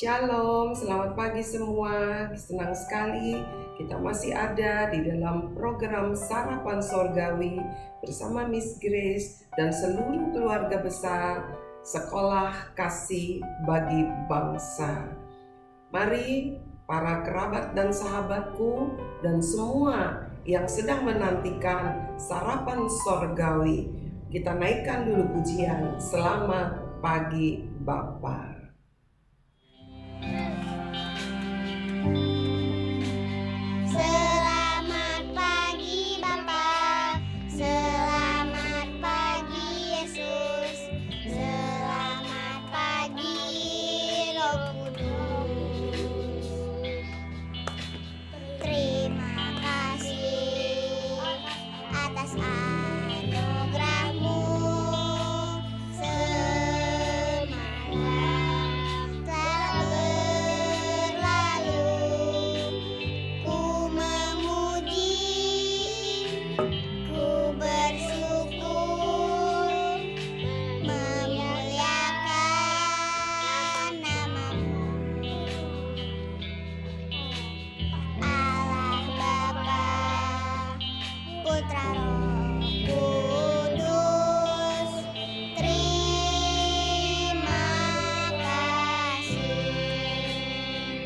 Shalom, selamat pagi semua. Senang sekali kita masih ada di dalam program Sarapan Sorgawi bersama Miss Grace dan seluruh keluarga besar Sekolah Kasih Bagi Bangsa. Mari para kerabat dan sahabatku dan semua yang sedang menantikan Sarapan Sorgawi, kita naikkan dulu pujian Selamat Pagi Bapa. Selamat pagi Bapa, selamat pagi Yesus, selamat pagi Roh Kudus. Terima kasih atas anugerah-Mu semalam telah berlalu. Ku memuji, ku bersyukur, memuliakan nama-Mu. Allah Bapa, Putra Roh Kudus, terima kasih.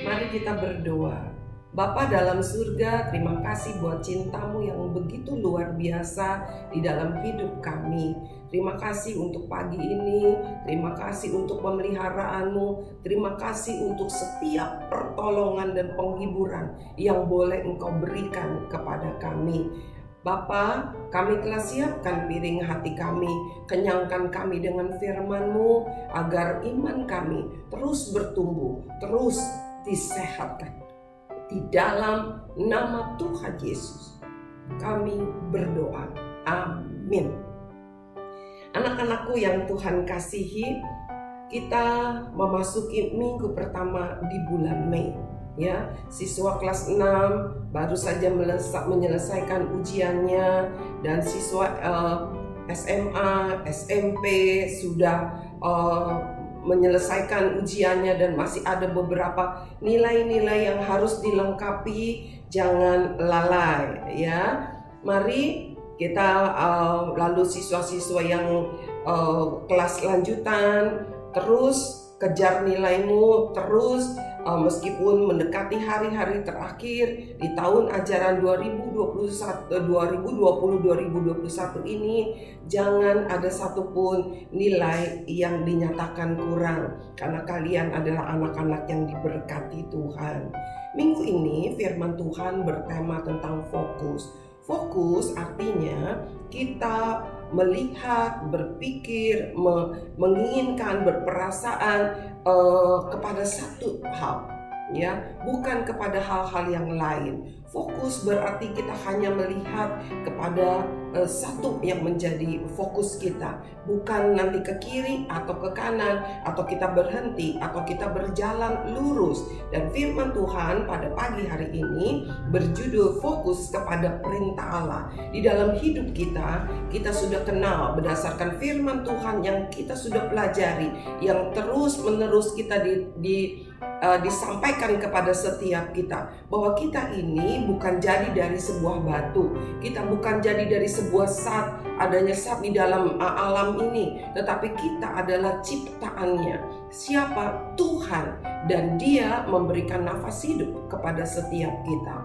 Mari kita berdoa. Bapa dalam surga, terima kasih buat cinta-Mu yang begitu luar biasa di dalam hidup kami. Terima kasih untuk pagi ini, terima kasih untuk pemeliharaan-Mu, terima kasih untuk setiap pertolongan dan penghiburan yang boleh Engkau berikan kepada kami. Bapa, kami telah siapkan piring hati kami, kenyangkan kami dengan firman-Mu agar iman kami terus bertumbuh, terus disehatkan. Di dalam nama Tuhan Yesus kami berdoa, amin. Anak-anakku yang Tuhan kasihi, kita memasuki minggu pertama di bulan Mei. Ya, siswa kelas 6 baru saja menyelesaikan ujiannya, dan siswa SMA, SMP sudah menyelesaikan ujiannya, dan masih ada beberapa nilai-nilai yang harus dilengkapi. Jangan lalai ya. Mari kita lalu siswa-siswa yang kelas lanjutan, terus kejar nilaimu terus, meskipun mendekati hari-hari terakhir di tahun ajaran 2020-2021 ini, jangan ada satupun nilai yang dinyatakan kurang, karena kalian adalah anak-anak yang diberkati Tuhan. Minggu ini firman Tuhan bertema tentang fokus. Fokus artinya kita melihat, berpikir, menginginkan, berperasaan kepada satu hal, ya, bukan kepada hal-hal yang lain. Fokus berarti kita hanya melihat kepada satu yang menjadi fokus kita, bukan nanti ke kiri atau ke kanan, atau kita berhenti atau kita berjalan lurus. Dan firman Tuhan pada pagi hari ini berjudul fokus kepada perintah Allah. Di dalam hidup kita sudah kenal berdasarkan firman Tuhan yang kita sudah pelajari, yang terus menerus kita disampaikan kepada setiap kita, bahwa kita ini bukan jadi dari sebuah batu, kita bukan jadi dari sebuah zat, adanya zat di dalam alam ini, tetapi kita adalah ciptaannya. Siapa? Tuhan, dan Dia memberikan nafas hidup kepada setiap kita.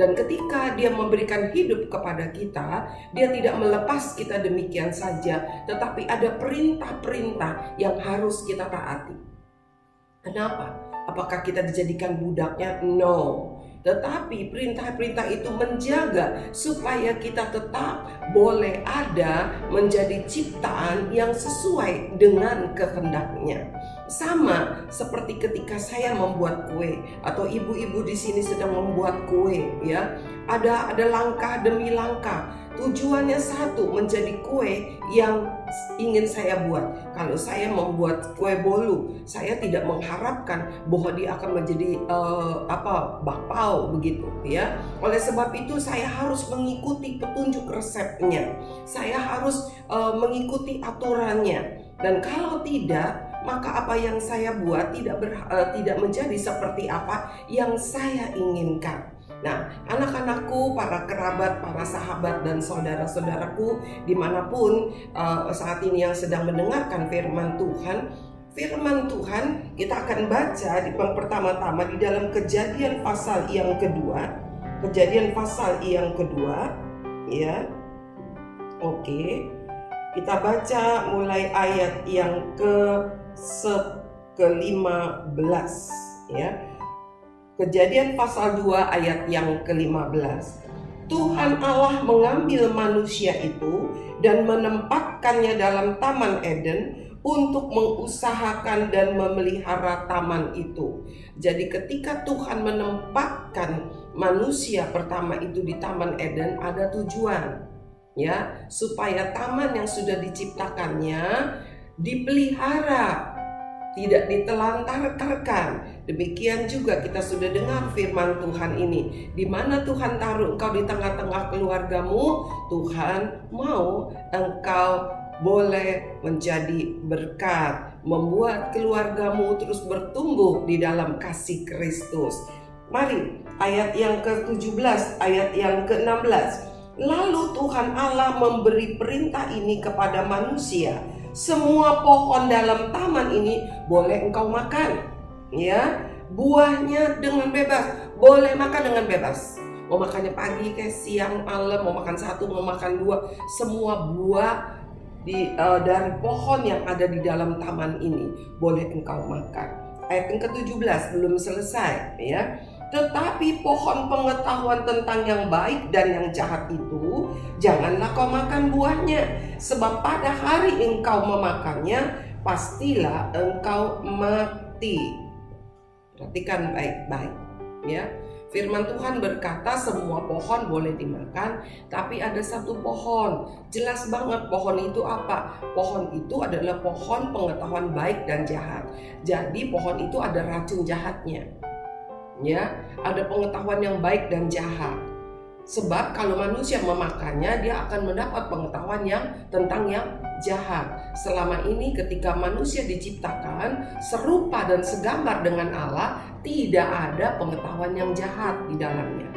Dan ketika Dia memberikan hidup kepada kita, Dia tidak melepas kita demikian saja, tetapi ada perintah-perintah yang harus kita taati. Kenapa? Apakah kita dijadikan budaknya? No. Tetapi perintah-perintah itu menjaga supaya kita tetap boleh ada menjadi ciptaan yang sesuai dengan kehendaknya. Sama seperti ketika saya membuat kue, atau ibu-ibu di sini sedang membuat kue, ya. Ada langkah demi langkah. Tujuannya satu, menjadi kue yang ingin saya buat. Kalau saya membuat kue bolu, saya tidak mengharapkan bahwa dia akan menjadi bakpao begitu, ya. Oleh sebab itu saya harus mengikuti petunjuk resepnya. Saya harus mengikuti aturannya. Dan kalau tidak, maka apa yang saya buat tidak menjadi seperti apa yang saya inginkan. Nah, anak-anakku, para kerabat, para sahabat, dan saudara-saudaraku dimanapun saat ini yang sedang mendengarkan firman Tuhan kita akan baca di pertama-tama di dalam Kejadian pasal yang kedua, ya. Oke. Kita baca mulai ayat yang ke-15, ya. Kejadian pasal 2 ayat yang ke-15. Tuhan Allah mengambil manusia itu dan menempatkannya dalam Taman Eden untuk mengusahakan dan memelihara taman itu. Jadi ketika Tuhan menempatkan manusia pertama itu di Taman Eden, ada tujuan, ya, supaya taman yang sudah diciptakannya dipelihara, tidak ditelantarkan. Demikian juga kita sudah dengar firman Tuhan ini. Di mana Tuhan taruh engkau di tengah-tengah keluargamu, Tuhan mau engkau boleh menjadi berkat, membuat keluargamu terus bertumbuh di dalam kasih Kristus. Mari, ayat yang ke-17, ayat yang ke-16. Lalu Tuhan Allah memberi perintah ini kepada manusia. Semua pohon dalam taman ini boleh engkau makan, ya. Buahnya dengan bebas, boleh makan dengan bebas. Mau makannya pagi, kayak siang, malam, mau makan satu, mau makan dua, semua buah dari pohon yang ada di dalam taman ini boleh engkau makan. Ayat yang ke-17 belum selesai, ya. Tetapi pohon pengetahuan tentang yang baik dan yang jahat itu janganlah kau makan buahnya, sebab pada hari engkau memakannya pastilah engkau mati. Perhatikan baik-baik, ya. Firman Tuhan berkata semua pohon boleh dimakan, tapi ada satu pohon. Jelas banget pohon itu apa? Pohon itu adalah pohon pengetahuan baik dan jahat. Jadi pohon itu ada racun jahatnya, ya, ada pengetahuan yang baik dan jahat. Sebab kalau manusia memakannya, dia akan mendapat pengetahuan tentang yang jahat. Selama ini ketika manusia diciptakan serupa dan segambar dengan Allah, tidak ada pengetahuan yang jahat di dalamnya.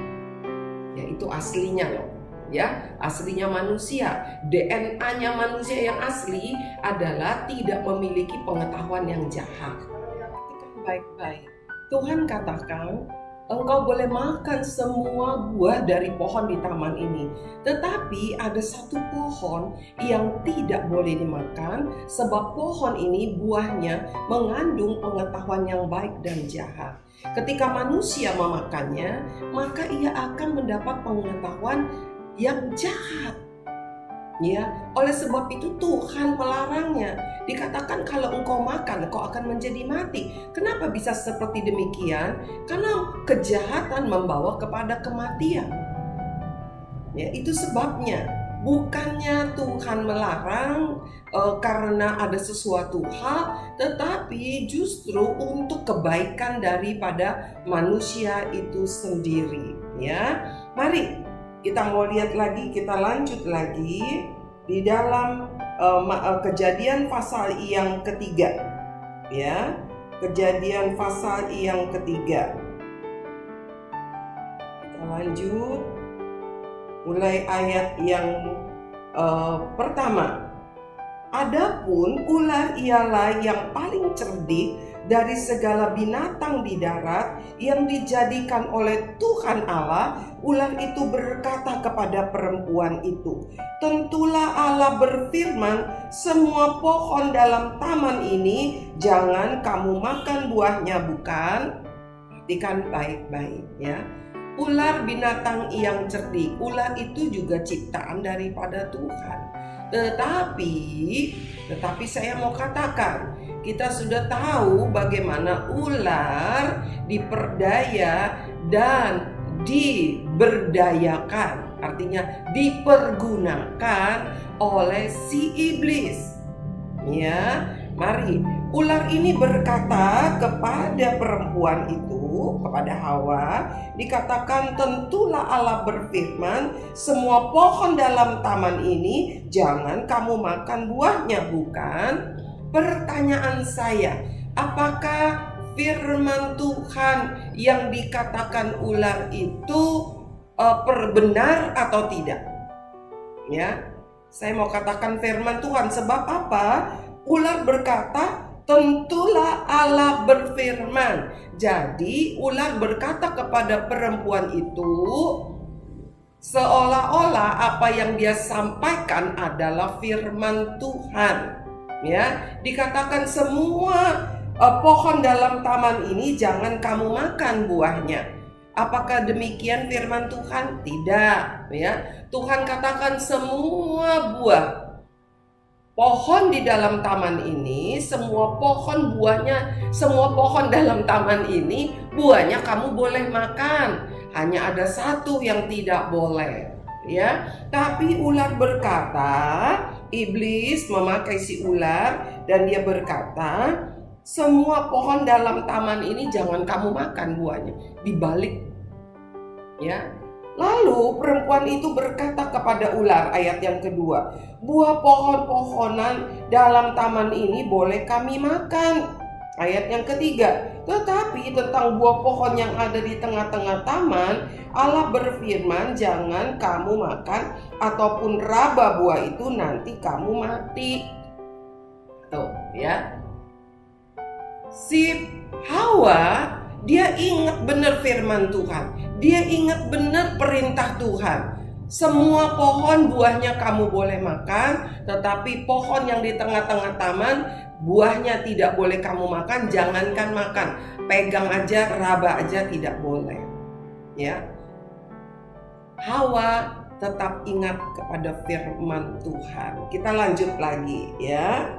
Ya, itu aslinya loh, ya, aslinya manusia. DNA-nya manusia yang asli adalah tidak memiliki pengetahuan yang jahat. Perhatikan baik-baik. Tuhan katakan, engkau boleh makan semua buah dari pohon di taman ini. Tetapi ada satu pohon yang tidak boleh dimakan, sebab pohon ini buahnya mengandung pengetahuan yang baik dan jahat. Ketika manusia memakannya, maka ia akan mendapat pengetahuan yang jahat. Ya, oleh sebab itu Tuhan melarangnya. Dikatakan kalau engkau makan, engkau akan menjadi mati. Kenapa bisa seperti demikian? Karena kejahatan membawa kepada kematian. Ya, itu sebabnya. Bukannya Tuhan melarang karena ada sesuatu hal, tetapi justru untuk kebaikan daripada manusia itu sendiri. Ya, mari. Kita mau lihat lagi, kita lanjut lagi di dalam Kejadian pasal yang ketiga, ya. Kejadian pasal yang ketiga. Kita lanjut mulai ayat yang pertama. Adapun ular ialah yang paling cerdik dari segala binatang di darat yang dijadikan oleh Tuhan Allah. Ular itu berkata kepada perempuan itu, tentulah Allah berfirman, semua pohon dalam taman ini jangan kamu makan buahnya, bukan? Perhatikan baik-baik, ya. Ular binatang yang cerdik. Ular itu juga ciptaan daripada Tuhan. Tetapi saya mau katakan, kita sudah tahu bagaimana ular diperdaya dan diberdayakan, artinya dipergunakan oleh si iblis. Ya, mari. Ular ini berkata kepada perempuan itu, kepada Hawa, dikatakan tentulah Allah berfirman, semua pohon dalam taman ini jangan kamu makan buahnya, bukan? Pertanyaan saya, apakah firman Tuhan yang dikatakan ular itu benar atau tidak? Ya, saya mau katakan firman Tuhan. Sebab apa? Ular berkata, tentulah Allah berfirman. Jadi ular berkata kepada perempuan itu, seolah-olah apa yang dia sampaikan adalah firman Tuhan. Ya, dikatakan semua pohon dalam taman ini jangan kamu makan buahnya. Apakah demikian firman Tuhan? Tidak, ya. Tuhan katakan semua buah pohon di dalam taman ini, semua pohon buahnya, semua pohon dalam taman ini buahnya kamu boleh makan. Hanya ada satu yang tidak boleh, ya. Tapi ular berkata, iblis memakai si ular dan dia berkata, semua pohon dalam taman ini jangan kamu makan buahnya. Dibalik, ya. Lalu perempuan itu berkata kepada ular, ayat yang kedua, buah pohon-pohonan dalam taman ini boleh kami makan. Ayat yang ketiga, tetapi tentang buah pohon yang ada di tengah-tengah taman, Allah berfirman, jangan kamu makan ataupun raba buah itu, nanti kamu mati. Tuh, ya. Si Hawa, dia ingat benar firman Tuhan. Dia ingat benar perintah Tuhan. Semua pohon buahnya kamu boleh makan, tetapi pohon yang di tengah-tengah taman buahnya tidak boleh kamu makan. Jangankan makan, pegang aja, raba aja tidak boleh. Ya. Hawa tetap ingat kepada firman Tuhan. Kita lanjut lagi, ya.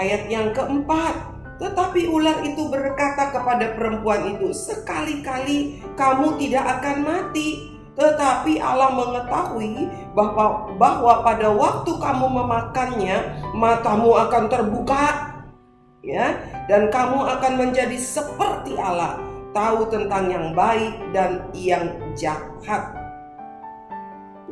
Ayat yang keempat. Tetapi ular itu berkata kepada perempuan itu, sekali-kali kamu tidak akan mati. Tetapi Allah mengetahui bahwa pada waktu kamu memakannya, matamu akan terbuka, ya, dan kamu akan menjadi seperti Allah, tahu tentang yang baik dan yang jahat.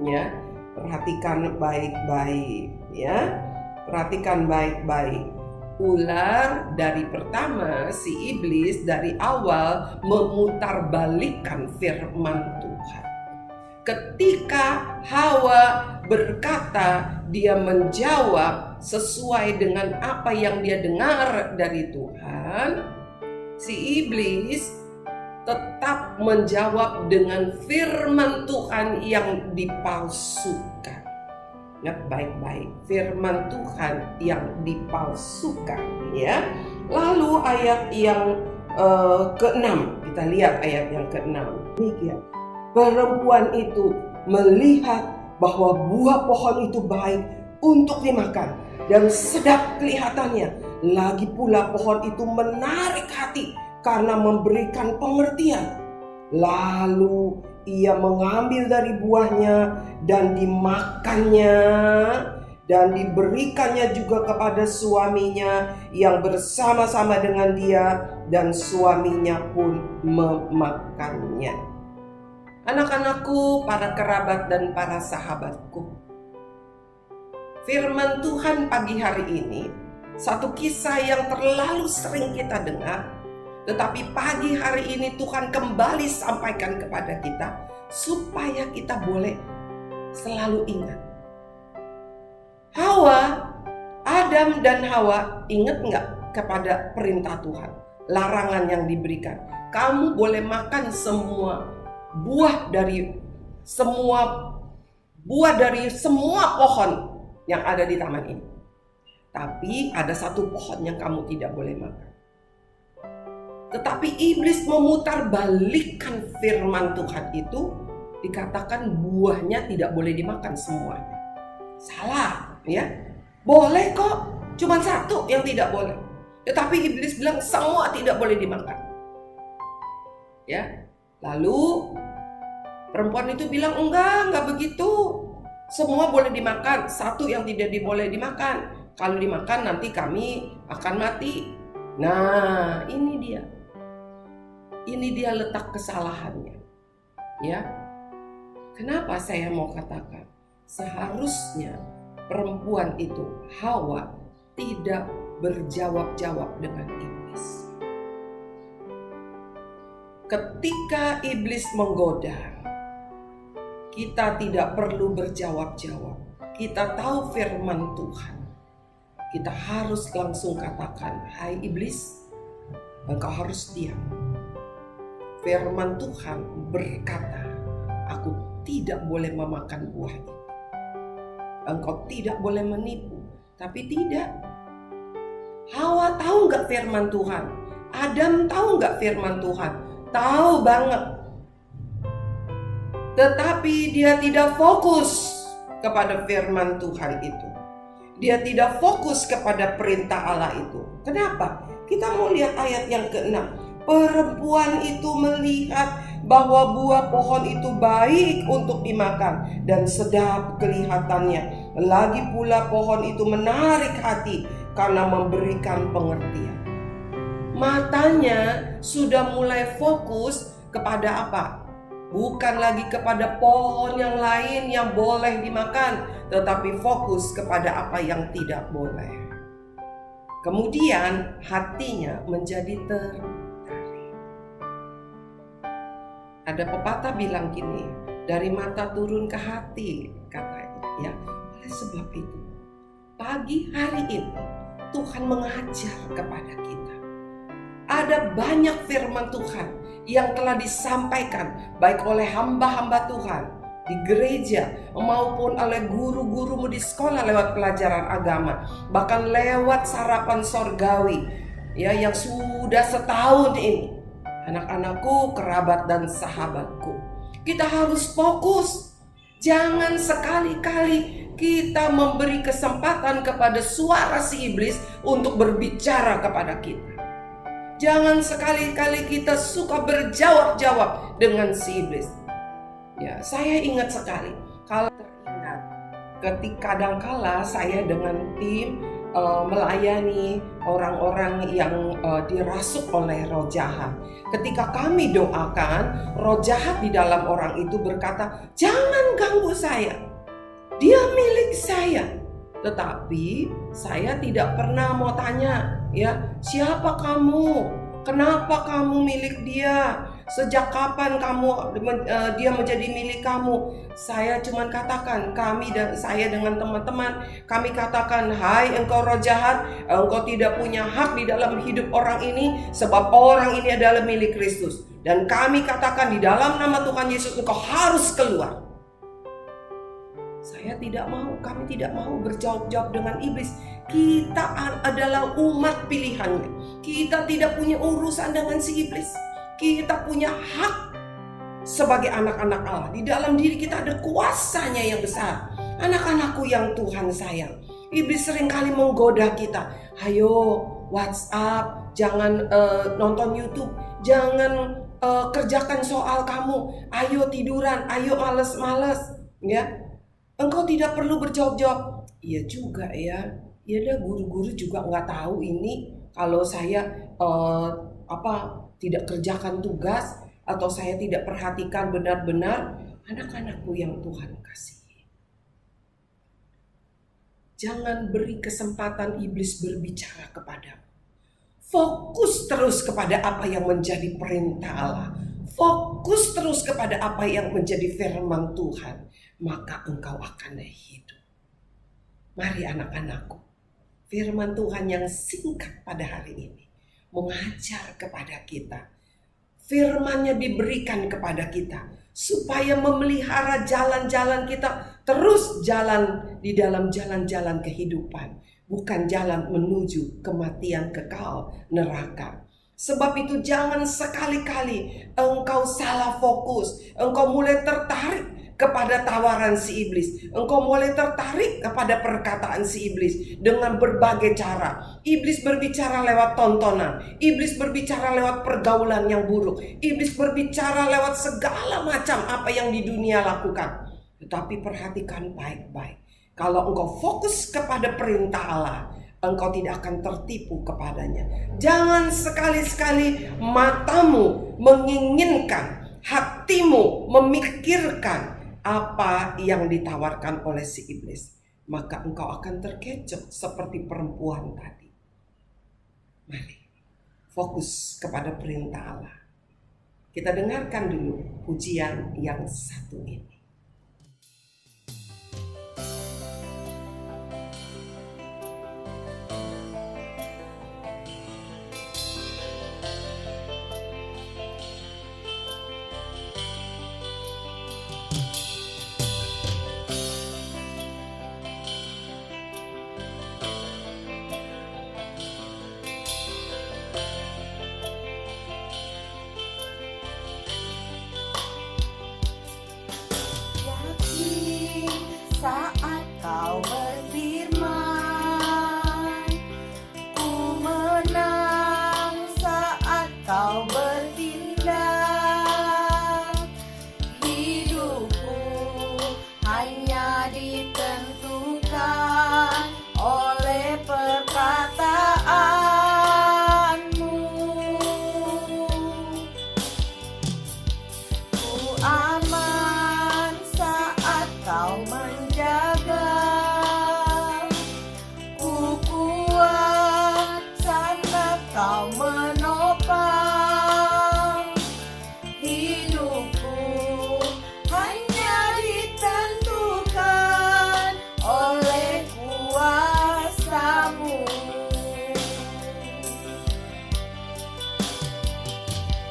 Ya, perhatikan baik-baik, ya. Perhatikan baik-baik. Ular dari pertama, si iblis dari awal memutarbalikkan firman Tuhan. Ketika Hawa berkata, dia menjawab sesuai dengan apa yang dia dengar dari Tuhan. Si iblis tetap menjawab dengan firman Tuhan yang dipalsukan. Ingat baik-baik, firman Tuhan yang dipalsukan, ya. Lalu ayat yang ke-6, kita lihat ayat yang ke-6. Demikian, perempuan itu melihat bahwa buah pohon itu baik untuk dimakan dan sedap kelihatannya. Lagi pula pohon itu menarik hati karena memberikan pengertian. Lalu ia mengambil dari buahnya dan dimakannya, dan diberikannya juga kepada suaminya yang bersama-sama dengan dia, dan suaminya pun memakannya. Anak-anakku, para kerabat dan para sahabatku, firman Tuhan pagi hari ini satu kisah yang terlalu sering kita dengar, tetapi pagi hari ini Tuhan kembali sampaikan kepada kita supaya kita boleh selalu ingat. Adam dan Hawa ingat nggak kepada perintah Tuhan, larangan yang diberikan? Kamu boleh makan semua buah dari semua pohon yang ada di taman ini. Tapi ada satu pohon yang kamu tidak boleh makan. Tetapi iblis memutarbalikkan firman Tuhan itu, dikatakan buahnya tidak boleh dimakan semuanya. Salah, ya. Boleh kok, cuma satu yang tidak boleh. Tetapi iblis bilang semua tidak boleh dimakan. Ya. Lalu perempuan itu bilang enggak begitu. Semua boleh dimakan, satu yang tidak boleh dimakan. Kalau dimakan nanti kami akan mati. Nah, ini dia. Ini dia letak kesalahannya. Ya. Kenapa saya mau katakan? Seharusnya perempuan itu, Hawa, tidak berjawab-jawab dengan iblis. Ketika iblis menggoda, kita tidak perlu berjawab-jawab. Kita tahu firman Tuhan. Kita harus langsung katakan, "Hai iblis, engkau harus diam." Firman Tuhan berkata, "Aku tidak boleh memakan buah itu. Engkau tidak boleh menipu." Tapi tidak. Hawa tahu gak firman Tuhan? Adam tahu gak firman Tuhan? Tahu banget. Tetapi dia tidak fokus kepada firman Tuhan itu. Dia tidak fokus kepada perintah Allah itu. Kenapa? Kita mau lihat ayat yang ke-6. Perempuan itu melihat bahwa buah pohon itu baik untuk dimakan dan sedap kelihatannya. Lagi pula pohon itu menarik hati karena memberikan pengertian. Matanya sudah mulai fokus kepada apa? Bukan lagi kepada pohon yang lain yang boleh dimakan, tetapi fokus kepada apa yang tidak boleh. Kemudian hatinya menjadi tertarik. Ada pepatah bilang gini, dari mata turun ke hati, katanya ya. Oleh sebab itu, pagi hari ini Tuhan mengajar kepada kita. Ada banyak firman Tuhan yang telah disampaikan baik oleh hamba-hamba Tuhan di gereja maupun oleh guru-gurumu di sekolah lewat pelajaran agama, bahkan lewat sarapan sorgawi ya yang sudah setahun ini. Anak-anakku, kerabat dan sahabatku, kita harus fokus. Jangan sekali-kali kita memberi kesempatan kepada suara si iblis untuk berbicara kepada kita. Jangan sekali-kali kita suka berjawab-jawab dengan si iblis. Ya, saya ingat sekali, kalau teringat ketika kadangkala saya dengan tim melayani orang-orang yang dirasuk oleh roh jahat. Ketika kami doakan, roh jahat di dalam orang itu berkata, "Jangan ganggu saya, dia milik saya." Tetapi saya tidak pernah mau tanya, ya, siapa kamu? Kenapa kamu milik dia? Sejak kapan dia menjadi milik kamu? Saya cuma katakan, saya dengan teman-teman, kami katakan, "Hai engkau roh jahat, engkau tidak punya hak di dalam hidup orang ini, sebab orang ini adalah milik Kristus. Dan kami katakan di dalam nama Tuhan Yesus, engkau harus keluar." Kami tidak mau berjawab-jawab dengan iblis. Kita adalah umat pilihannya. Kita tidak punya urusan dengan si iblis. Kita punya hak sebagai anak-anak Allah. Di dalam diri kita ada kuasanya yang besar. Anak-anakku yang Tuhan sayang, iblis seringkali menggoda kita. Ayo WhatsApp, jangan nonton YouTube, jangan kerjakan soal kamu. Ayo tiduran, ayo males-males, ya. Engkau tidak perlu berjawab-jawab. Iya juga ya. Iya dah, guru-guru juga nggak tahu ini kalau saya tidak kerjakan tugas atau saya tidak perhatikan benar-benar anak-anakku yang Tuhan kasihi. Jangan beri kesempatan iblis berbicara kepadamu. Fokus terus kepada apa yang menjadi perintah Allah. Fokus terus kepada apa yang menjadi firman Tuhan. Maka engkau akan hidup. Mari anak-anakku, firman Tuhan yang singkat pada hari ini mengajar kepada kita. Firman-Nya diberikan kepada kita supaya memelihara jalan-jalan kita terus jalan di dalam jalan-jalan kehidupan, bukan jalan menuju kematian kekal neraka. Sebab itu jangan sekali-kali engkau salah fokus, engkau mulai tertarik kepada tawaran si iblis. Engkau mulai tertarik kepada perkataan si iblis dengan berbagai cara. Iblis berbicara lewat tontonan. Iblis berbicara lewat pergaulan yang buruk. Iblis berbicara lewat segala macam apa yang di dunia lakukan. Tetapi perhatikan baik-baik. Kalau engkau fokus kepada perintah Allah, engkau tidak akan tertipu kepadanya. Jangan sekali-sekali matamu menginginkan, hatimu memikirkan apa yang ditawarkan oleh si iblis. Maka engkau akan terkecoh seperti perempuan tadi. Mari fokus kepada perintah Allah. Kita dengarkan dulu pujian yang satu ini. Saat kau berfirman, ku menang. Saat kau bertindak, hidupku hanya ditentukan oleh perkataanmu. Ku aman saat kau menjaga, ku kuat saat kau menopang. Hidupku hanya ditentukan oleh kuasa-Mu.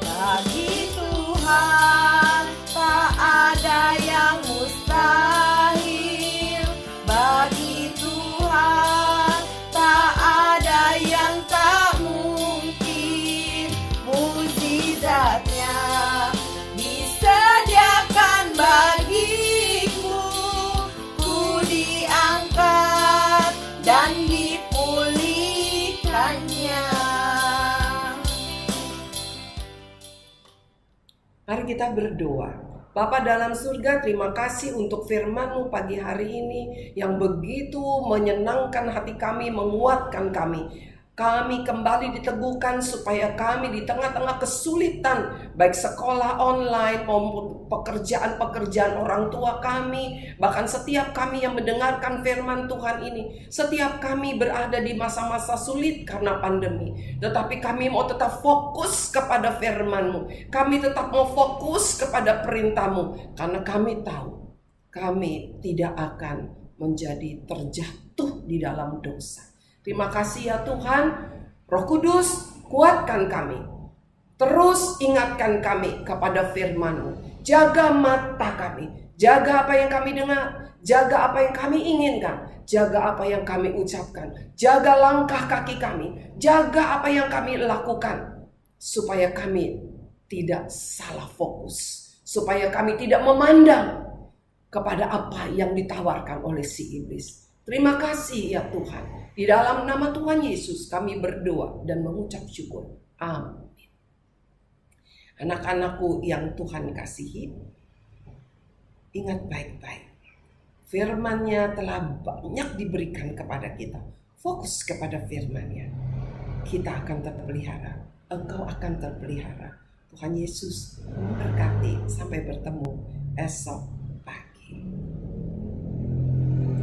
Bagi Tuhan tak ada yang mustahil. Bagi Tuhan tak ada yang tak mungkin. Mukjizatnya disediakan bagiku. Ku diangkat dan dipulihkannya. Mari kita berdoa. Bapa dalam surga, terima kasih untuk firman-Mu pagi hari ini yang begitu menyenangkan hati kami, menguatkan kami. Kami kembali diteguhkan supaya kami di tengah-tengah kesulitan, baik sekolah online maupun pekerjaan-pekerjaan orang tua kami, bahkan setiap kami yang mendengarkan firman Tuhan ini, setiap kami berada di masa-masa sulit karena pandemi, tetapi kami mau tetap fokus kepada firman-Mu. Kami tetap mau fokus kepada perintah-Mu, karena kami tahu kami tidak akan menjadi terjatuh di dalam dosa. Terima kasih ya Tuhan. Roh Kudus, kuatkan kami. Terus ingatkan kami kepada firman-Mu. Jaga mata kami. Jaga apa yang kami dengar. Jaga apa yang kami inginkan. Jaga apa yang kami ucapkan. Jaga langkah kaki kami. Jaga apa yang kami lakukan. Supaya kami tidak salah fokus. Supaya kami tidak memandang kepada apa yang ditawarkan oleh si iblis. Terima kasih ya Tuhan. Di dalam nama Tuhan Yesus kami berdoa dan mengucap syukur. Amin. Anak-anakku yang Tuhan kasihi, ingat baik-baik. Firman-Nya telah banyak diberikan kepada kita. Fokus kepada firman-Nya. Kita akan terpelihara. Engkau akan terpelihara. Tuhan Yesus memberkati. Sampai bertemu esok pagi.